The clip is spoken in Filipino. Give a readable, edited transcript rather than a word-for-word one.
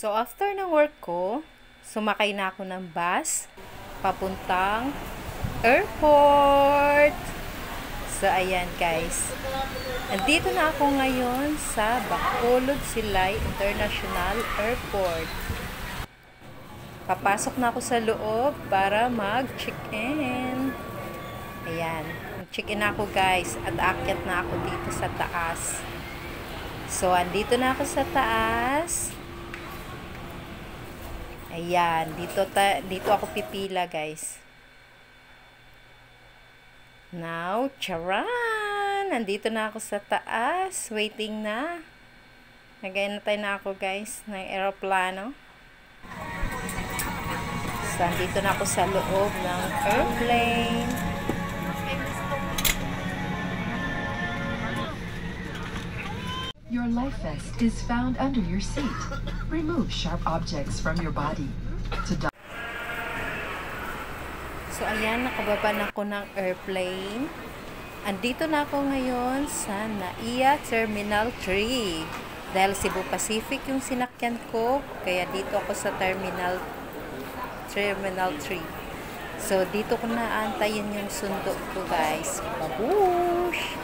So, after ng work ko, sumakay na ako ng bus papuntang airport. So, ayan guys. Andito na ako ngayon sa Bacolod Silay International Airport. Papasok na ako sa loob para mag-check-in. Ayan. Mag-check-in ako guys at aakyat na ako dito sa taas. So, andito na ako sa taas. Ayan. Dito ako pipila guys. Now, charan! Nandito na ako sa taas. Waiting na. Nag-aantay na ako guys ng aeroplano. So, nandito na ako sa loob ng airplane. Your life vest is found under your seat. Remove sharp objects from your body. So, ayan, nakababa na ako ng airplane. Andito na ako ngayon sa NAIA Terminal 3. Dahil Cebu Pacific yung sinakyan ko, kaya dito ako sa Terminal 3. So, dito ko na antayin yung sundo ko, guys. Babush!